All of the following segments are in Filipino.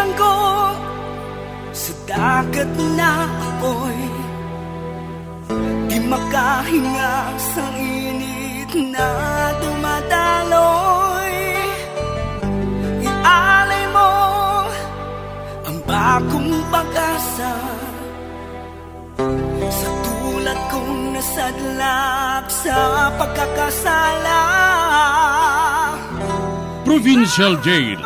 Bilanggo sa dagat na apoy, di makahinga sa init na dumadaloy. Ialay mo ang bagong pag-asa sa tulad kong nasadlak sa pagkakasala. Provincial Jail,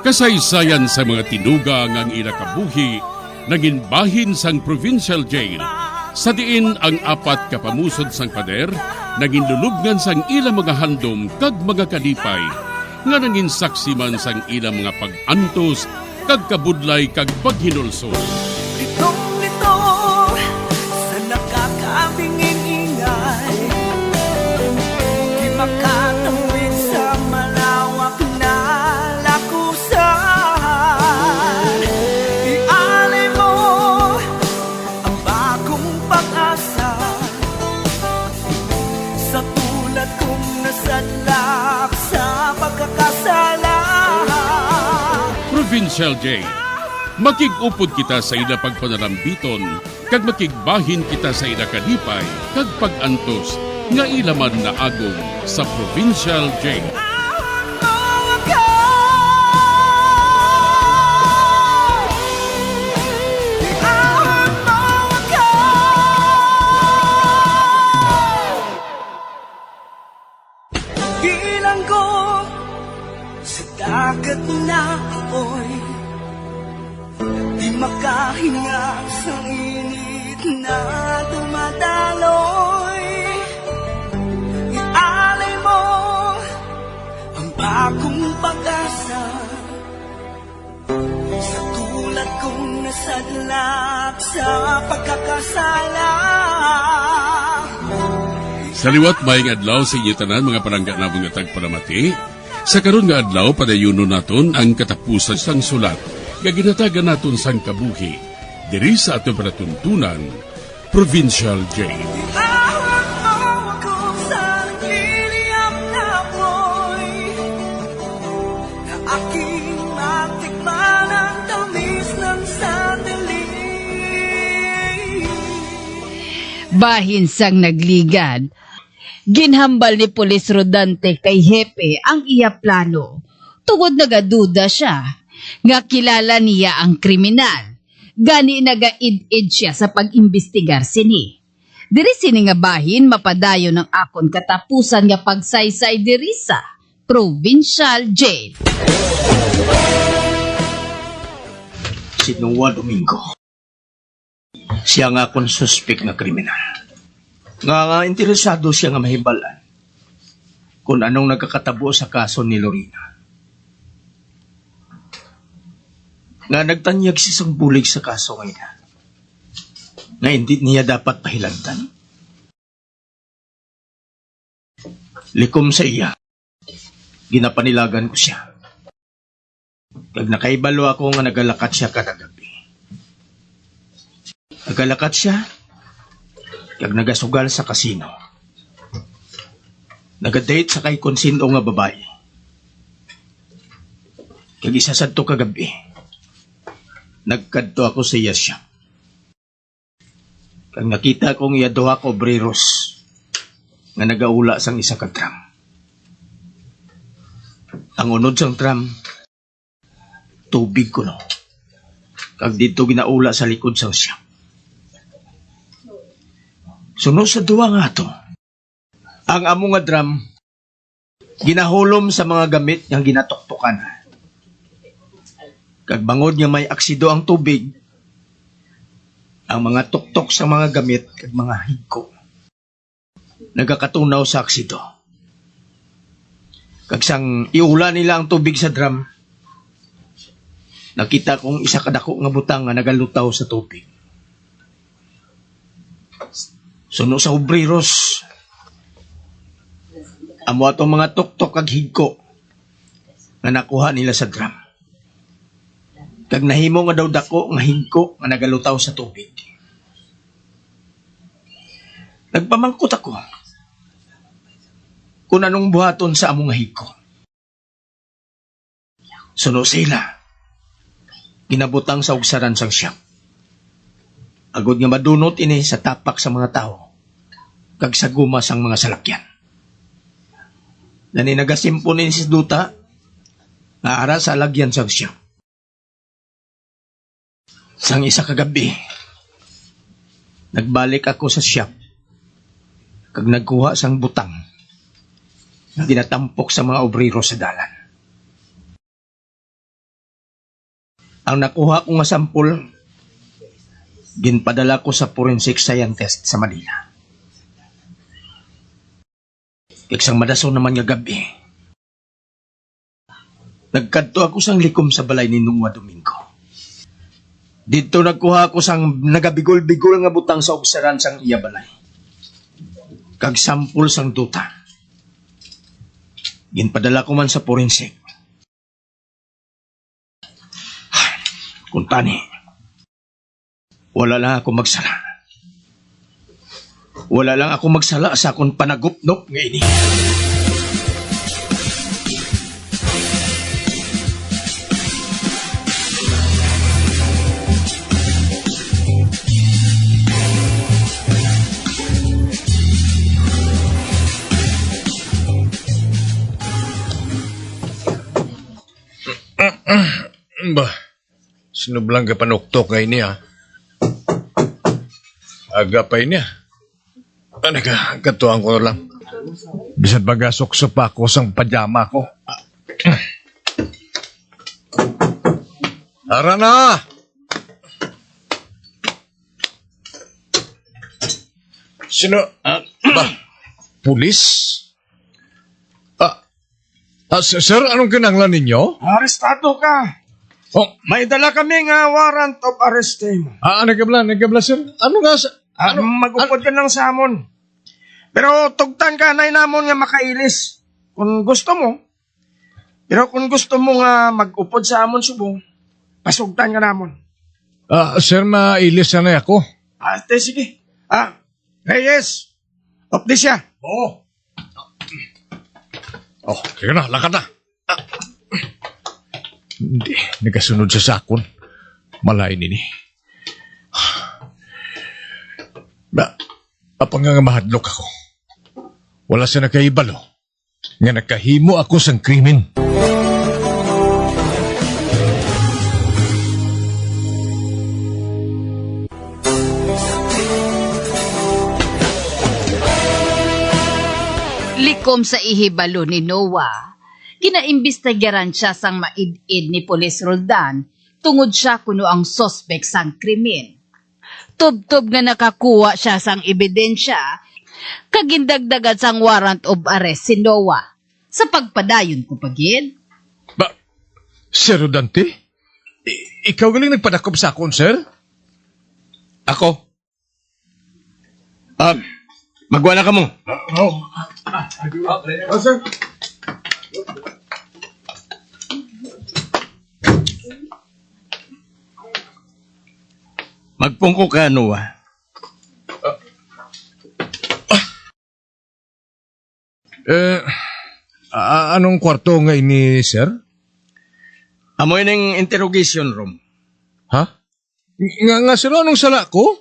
kasaysayan sa mga tinugang ang inakabuhi, naging bahin sang Provincial Jail. Sa diin ang apat kapamusod sang pader, naging lulubngan sang ilang mga handom kag mga kalipay, nga naging saksi man sang ilang mga pag-antos, kag kabudlay kag paghinulsol. Litong-lito sa nakakabingin ingay, di makatawid sa malawak na lakusan. Ialay mo ang bagong pag-asa sa tulad kong nasadlak sa pagkakasala. Provincial Jail, makig-upod kita sa ila pagpanarambiton, kag makigbahin kita sa ila kalipay, kag pag-antos, nga ilaman na agong sa Provincial Jail. Bilanggo sa dagat na apoy, di makahinga sa init na dumadaloy. Ialay mo ang bagong pag-asa sa tulad kong nasadlak sa pagkakasala. Sa liwat maing adlaw sa inyo tanan mga palangga na mga tagparamati, sa karon nga adlaw padayuno naton ang katapusan sang sulat, nga ginatagan naton sang kabuhi, diri sa aton panatuntunan, Provincial Jail. Ihawak mo ako sa nagliliyap na apoy, na aking matikman ang tamis ng sandali. Bahin sang nagligad, ginhambal ni Pulis Rodante kay Hepe ang iya plano. Tungod nagaduda siya, nga kilala niya ang kriminal. Gani nagaid-id siya sa pag-imbestigar sini. Diri sini nga bahin mapadayo ng akon katapusan nga pagsaysay diri sa Provincial Jail. Si Noah Domingo. Siya nga akong suspek na kriminal. Nga interesado siya nga mahibalan kung anong nagkakatabo sa kaso ni Lorena. Nga nagtanyag si isang bulig sa kaso ngayon na hindi niya dapat pahilantan. Likom sa iya, ginapanilagan ko siya. Pag nakaibalo ako nga nagalakat siya kada gabi. Nagalakat siya, kag nagasugal sa kasino. Nagadate sa kay konsindo nga babae. Kag isa sadto kagabi, nagkadto ako sa iya siya. Kag nakita kong iya duha ka obreros nga nagaula sang isa ka tram. Ang unod sang tram, tubig kuno. Kag dito ginaula sa likod sang siya. Sunod sa duwa nga to, ang amo nga drum, ginahulom sa mga gamit nga ginatoktokan. Kag bangod nga may aksido ang tubig, ang mga tuktok sa mga gamit kag mga higko nagakatunaw sa aksido. Kag sang iula nila ang tubig sa drum, nakita kong isa kadako nga butang nga nagalutaw sa tubig. Suno sa obreros, amo atong mga tuktok kag higko nga nakuha nila sa drum. Kag nahimo nga daw dako nga higko nga nagalutaw sa tubig. Nagpamangkot ako kung anong buhaton sa among higko. Suno sila, ginabutang sa ugsaran sang siyang. Agod nga madunot ini sa tapak sa mga tao, kag sa guma sang mga salakyan. Nani nagasimpo ni si Duta, nga ara sa lagyan sang siyang. Sang isa kagabi, nagbalik ako sa shop, kag nagkuha sang butang, na ginatampok sa mga obrero sa dalan. Ang nakuha kong nga sampol, ginpadala ko sa forensic scientist sa Manila. Iksang madaso naman nga gabi, nagkadto ako sang likom sa balay ni Nungwa Domingo. Dito nagkuha ako sang nagabigol-bigol nga butang sa obsaran sang iya balay. Kag sampol sang duta. Ginpadala ko man sa forensic. Kung tani, wala lang ako magsala. Wala lang ako magsala sa akong panagupnop nga ini. Bah, sinublang ka panuktok ngayon niya. Aga pa niya. Ano ka, katuang ko lang. Bisan bagasok pa ako sang pajama ko. Tara na! Sino? Ba? Pulis? Sir, anong kinanglan ninyo? Arestado ka. Oh, May dala kami nga warrant of arrest mo. nagkabla, sir. Ano nga sa... Magupod ka ng samon. Pero tugtan ka na namon nga makailis. Kung gusto mo. Pero kung gusto mo nga magupod sa amon subong, pasugtan ka namon. Sir, mailis na ako. Sige. Reyes. Opdi siya. Oo. Oh, kaya na, lakad na. Hindi, nagasunod sa sakon. Malain ini. Apang nga mahadlok ako. Wala siya nakaibalo. Nga nakahimo ako sang krimen. Likom sa ihibalo ni Noah, ginaimbestigaran siya sang maid-id ni Polis Roldan tungod siya kuno ang sospek sang krimen. Tub-tub nga nakakuha siya sang ebidensya, kagindagdagan sang warrant of arrest si Noah sa pagpadayon ko pagin. Sir Rodante? Ikaw galing nagpadakop sa akon, sir? Ako? Magwala ka mo. Sir. Magpungko ka, Noah. Anong kwarto nga ini, sir? Amoy ng interrogation room. Ha? Nga sir, anong sala ko?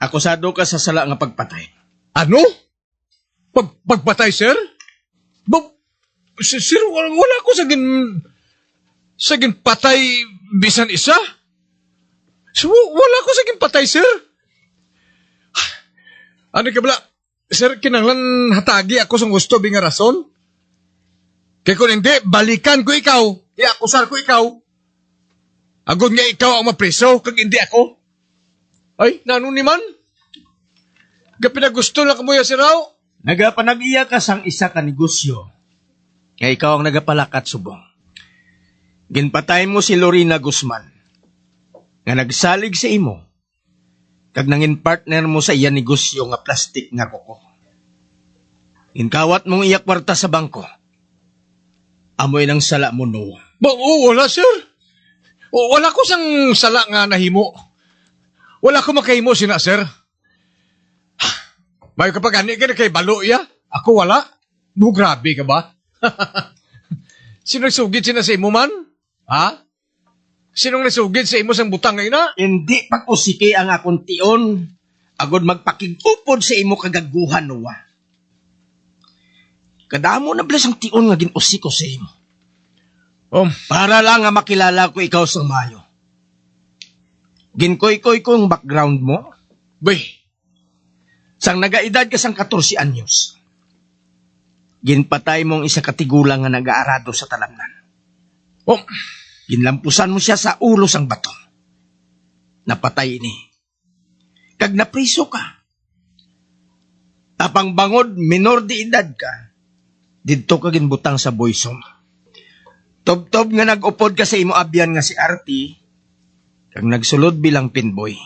Akusado ka sa sala nga pagpatay. Ano? Pagpatay, sir? Sir, wala ko sagin patay bisan isa? So, wala ko sagin patay, sir? Ano ka bala? Sir, kinanglan hatagi ako sa gusto binga rason? Kaya kung hindi, balikan ko ikaw. Iakusar ko ikaw. Agod nga ikaw ang mapreso, kag hindi ako. Ay, nano ni man? Gapinagusto lang mo ya, sir, raw? Nagapanag-iya ka sang isa ka negosyo. Nga ikaw ang nagapalakat subong. Ginpatay mo si Lorena Guzman. Nga nagsalig sa imo. Kag nangin partner mo sa iya negosyo nga plastik nga kuko. Inkawat mong iya kwarta sa bangko. Amoy ng sala mo, Noah. Wala, sir. Wala ko sang sala nga nahimo. Wala ko makahimo sina, sir. May kapag ani ka na kay balo, ya? Ako wala. Grabe ka ba? Sino nagsugid sina sa imo man? Ha? Sinong nasugid sa imo sang butang nga ina? Hindi pa ko siki ang akong tion. Agod magpakigupod sa imo kagaguhan, Noah. Kadamo na blas ang tion nga ginusi ko sa imo. Para lang nga makilala ko ikaw sa mayo. Ginkoy-koy ko ang background mo. Bay, Sang nagaedad ka sang 14 anyos. Ginpatay mong isa katigulang nga nag-aarado sa talamnan. Ginlampusan mo siya sa ulo sang bato. Napatay ini. Kag napriso ka. Apang bangod, minor de edad ka. Didto ka ginbutang sa boysom. Tob-tob nga nag-upod ka sa imo abyan nga si Artie, kag nagsulod bilang pinboy.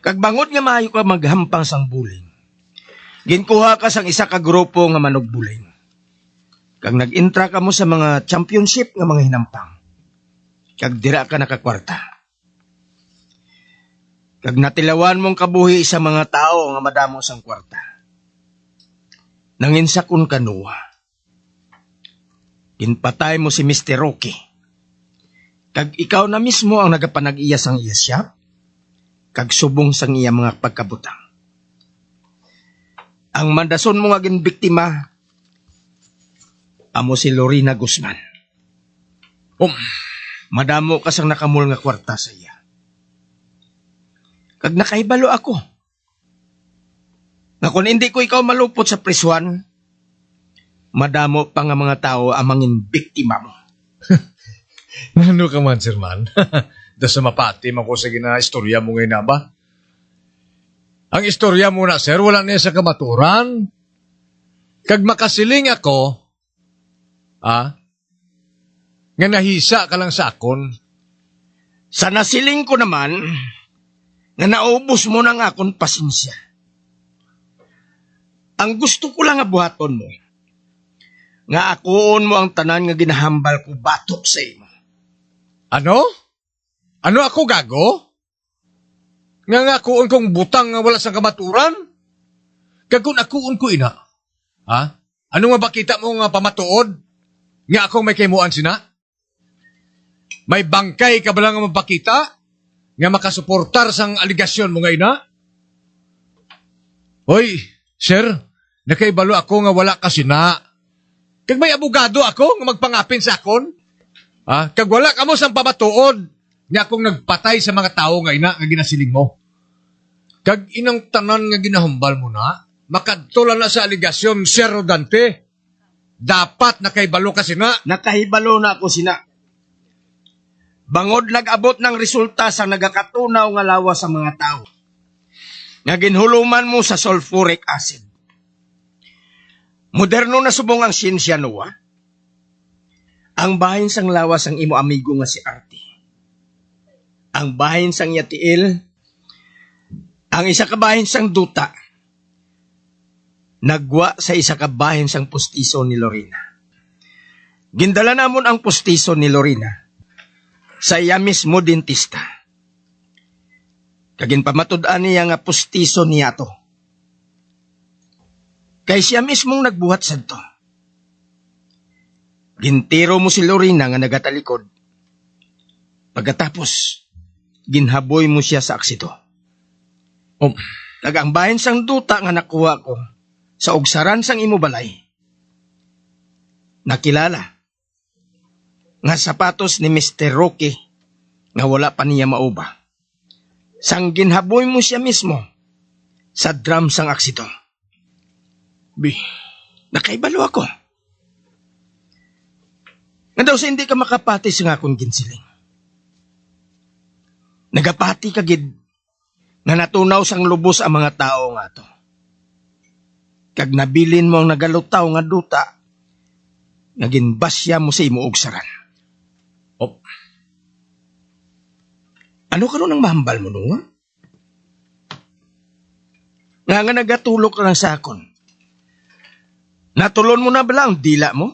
Kag bangod nga maayo ka maghampang sang buling. Ginkuha ka sang isa ka grupo nga manugbuling. Kag nag-intra ka mo sa mga championship nga mga hinampang. Kag dira ka nakakwarta. Kag natilawan mong kabuhi sa mga tao nga madamo sang kwarta. Nanginsakon ka, Noah. Ginpatay mo si Mr. Rocky. Kag ikaw na mismo ang nagapanag-iya sang iya siya. Kag subong sang iya mga pagkabutang. Ang mandason mo nga ginbiktima, amo si Lorena Guzman. Madamo ka sang nakamul nga kwarta sa iya. Kag nakaibalo ako. Nga kung hindi ko ikaw malupot sa priswan, madamo pa nga mga tao ang mangin biktima mo. ano ka man, sir man? Da sa mapati, man ko sa gina-istorya mo ngayon na ba? Ang istorya mo na, sir, wala niya sa kamaturan. Kag makasiling ako, nga nahisa ka lang sa akon. Sa nasiling ko naman, nga naubos mo ng akong pasensya. Ang gusto ko lang nga buhaton mo, nga akoon mo ang tanan nga ginahambal ko batok sa imo. Ano? Ano ako gago? Nga akoon kong butang nga wala sa kamaturan? Kagkun akoon ko ina. Ano nga ba kita mo nga pamatuod? Nga akong may kaymuan sina? May bangkay ka ba lang nga mapakita? Nga makasuportar sang aligasyon mo nga ina? Hoy, sir, nakaibalo ako nga wala ka sina. Kag may abogado ako nga magpangapin sa akon? Kag wala ka mo sang pamatuod nga akong nagpatay sa mga tao nga ina nga ginasiling mo. Kag inang tanan nga ginahambal mo na, makadtulan na sa aligasyon, Sir Rodante. Dapat nakaibalo ka sina. Nakahibalo na ako sina. Bangod nag-abot ng resulta sa nagakatunaw nga lawas sa mga tao. Nga ginhuluman mo sa sulfuric acid. Moderno na subong ang siyensya, Noah. Ang bahin sang lawas ang imo amigo nga si Artie. Ang bahin sang Yatiil, ang isa ka bahin sang Duta, nagwa sa isa ka bahin sang pustiso ni Lorena. Gindala namon ang pustiso ni Lorena sa iya mismo dentista. Kagin pamatud-an niya nga pustiso niya to. Kay siya mismong nagbuhat sa to. Gintiro mo si Lorena nga nagatalikod. Pagkatapos, ginhaboy mo siya sa aksito. Kag ang bahin sang Duta nga nakuha ko sa ugsaran sang imo balay. Nakilala nga sapatos ni Mr. Rocky nga wala pa niya mauba. Sang ginhaboy mo siya mismo sa drum sang aksito. Nakaibalo ako. Nga daw sa hindi ka makapati sa nga akong ginsiling. Nagapati ka gid nga natunaw sang lubos ang mga tao nga to. Kag nabilin mo ang nagalutaw nga Duta nga ginbasya mo sa imo ugsaran. Ano ka nun ang mahambal mo nung? Nga nagatulog ka lang sa akon. Natulon mo na ba lang dila mo?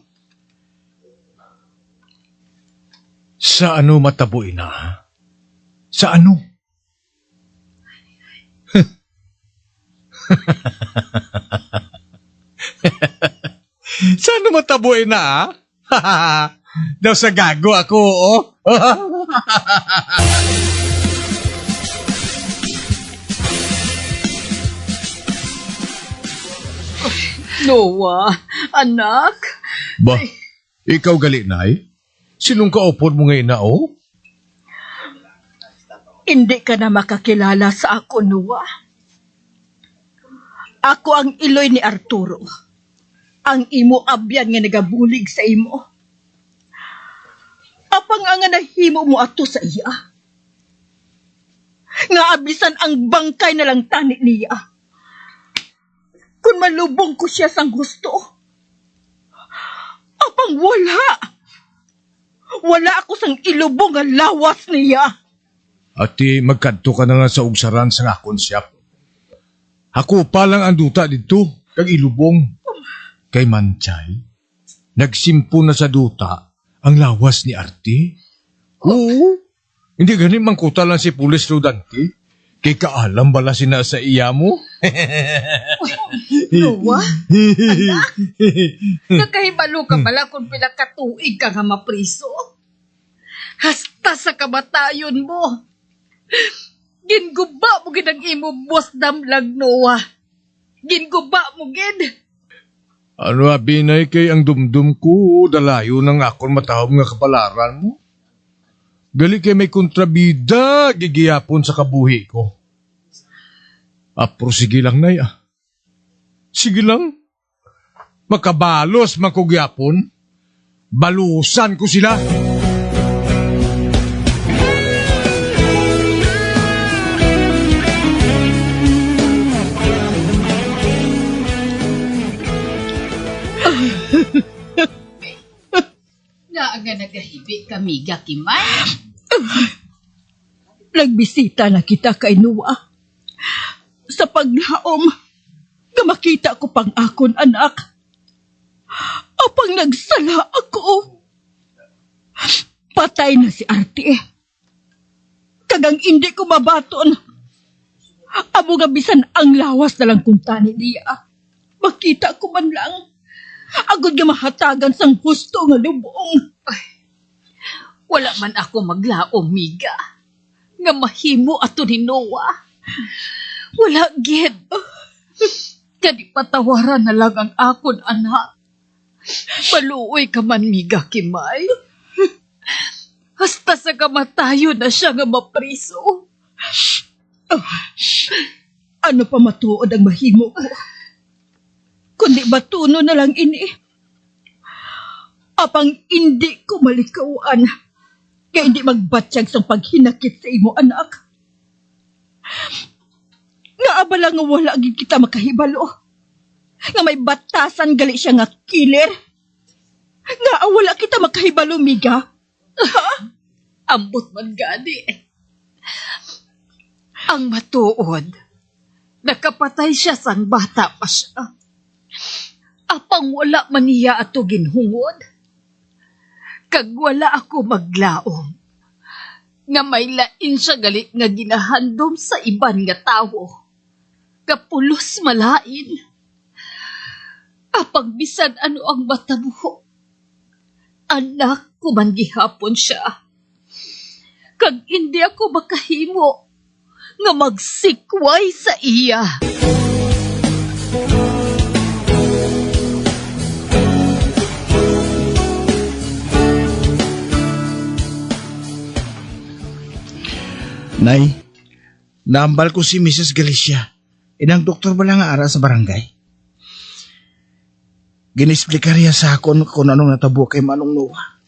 Sa ano mataboy na? Sa ano? Sa ano mataboy na? Daw sa gago ako, oh. Noah, anak. Ba, ikaw gali, Nay? Sinong kaupod mo ngayon na, oh? Hindi ka na makakilala sa ako, Noah. Ako ang iloy ni Arturo. Ang imo abyan nga nagabulig sa imo. Apang nga nahimo mo ato sa iya. Nga abisan ang bangkay na lang tani niya. Kung malubong ko siya sang gusto. Apang wala. Wala ako sang ilubong nga lawas niya. Ati, magkadto ka na nga sa ugsaran sa akon siyap. Ako pa lang ang duta dito, kag ilubong. Kay Manchay, nagsimpo na sa duta ang lawas ni Arti. Oo, hindi ganin mangkuta lang si Pulis Rodante. Kay kaalam bala sina sa iya mo? Noah? Nakahibalo ka pala kung pinakatuig ka nga mapriso. Hasta sa kamatayon mo. Ginguba mo gid ang imo boss damlag, Noah. Ginguba mo gid. Ano abinay kay ang dumdum ko, dalayo ng akon matawag nga kapalaran mo? Gali kay may kontrabida, gigiyapon sa kabuhi ko. Apro, sige lang, Nay, ah. Sige lang. Makabalos, makugyapon. Balusan ko sila. Naaga nagahibi kami, Gakimay. Nagbisita na kita kay Noah. Sa paglaom, nga makita ko pang akon anak. Apang nagsala ako. Patay na si Artie. Kagang hindi ko mabaton. Amo nga bisan ang lawas na lang kuntani niya. Makita ko man lang. Agod nga mahatagan sang husto nga lubong. Wala man ako maglaom, Miga. Nga mahimo ato ni Noah. Wala gid. Kadi patawaran na lang ang akon anak. Paluoy ka man, Miga Kimay. Hasta sa kamatayo na siya nga mapriso. Ano pa matuod ang mahimo ko? Kundi batuno na lang ini. Apang hindi ko malikawan. Kaya hindi magbatsyag sa paghinakit sa imo anak. Nga abala nga wala gid kita makahibalo. Nga may batasan gali siya nga killer. Nga wala kita makahibalo, Miga. Ambot man gani. Ang matuod, nakapatay siya sang bata pa siya. Apang wala man niya ato ginhungod. Kag wala ako maglaom. Nga may lain siya galit nga ginahandom sa iban nga tao. Kapulos malain. Apang bisan ano ang matabuho. Anak ko man gihapon siya. Kag hindi ako makahimo nga magsikway sa iya. Nay, naambal ko si Mrs. Galicia. Inang doktor ba lang nga ara sa barangay? Ginisplika riya sa akon kung anong natabo kay Manong Noah.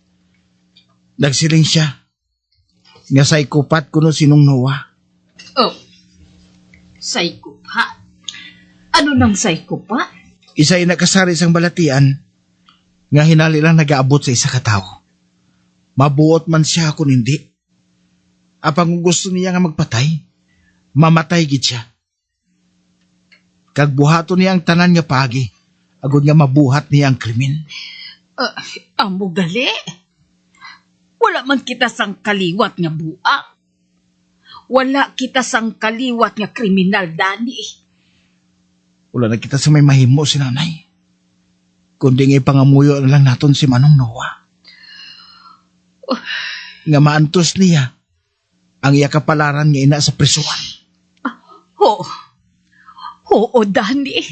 Nagsiling siya. Nga psychopath kuno sinong Noah. Oh, psychopath? Ano nang psychopath? Isa inakasari sang balatian nga hinali lang nag-aabot sa isa ka tao. Mabuot man siya kung hindi. Apang kung gusto niya nga magpatay, mamatay gid siya. Kag buhato niya ang tanan nga pagi, agud nga mabuhat niya ang krimen. Amo gali? Wala man kita sang kaliwat nga buang. Wala kita sang kaliwat nga kriminal, Dani. Wala na kita sa may mahimo si nanay. Kundi nga ipangamuyo na lang naton si Manong Noah. nga maantos niya ang iya kapalaran nga ina sa prisuhan. Oo. Oo, Dani.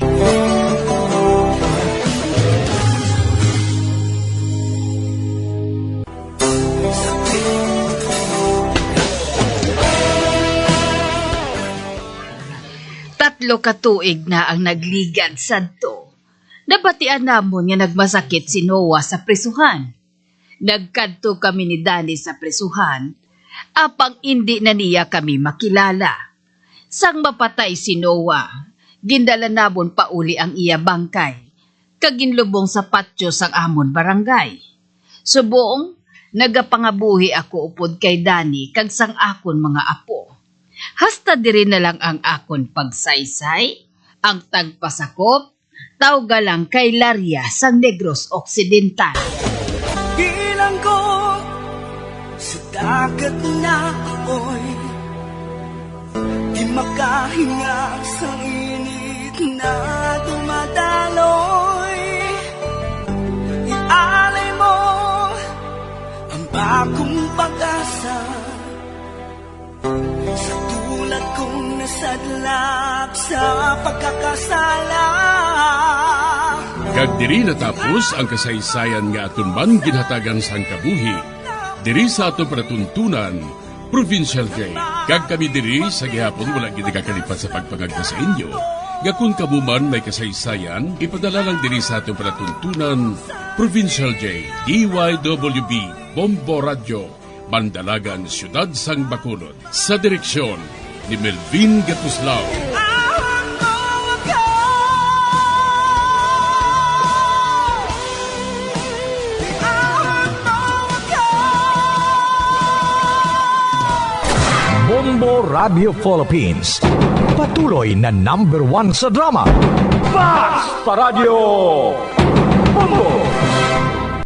Tatlo ka tuig na ang nagligad sadto. Nabatian namon nga nagmasakit si Noah sa prisuhan. Nagkadto kami ni Dani sa prisuhan, apang hindi na niya kami makilala. Sang mapatay si Noah, gindala namon pauli ang iya bangkay, kaginlubong sa patio sang amon barangay. Subong, nagapangabuhi ako upod kay Dani kag sang akon mga apo. Hasta diri na lang ang akon pagsaysay, ang tagpasakop, tawga lang kay Laria sang Negros Occidental. Bilang ko sa dagat na ako'y di makahinga sa init na dumadaloy. Ialay mo ang bagong pag-asa sa tulad kong nasadlak sa pagkakasala. Kag diri natapos ang kasaysayan nga aton man ginhatagan sang kabuhi. Diri sa aton panatuntunan, Provincial Jail. Kag kami diri sa gihapon wala gid kakalipat sa pagpangagda sa inyo. Nga kung kamuman may kasaysayan, ipadala lang diri sa aton panatuntunan, Provincial Jail, DYWB, Bombo Radio, Bandalagan, Siyudad sang Bacolod. Sa direksyon ni Melvin Gatuslao. Bombo Radio Philippines. Patuloy na #1 sa drama. Basta Radio Bombo!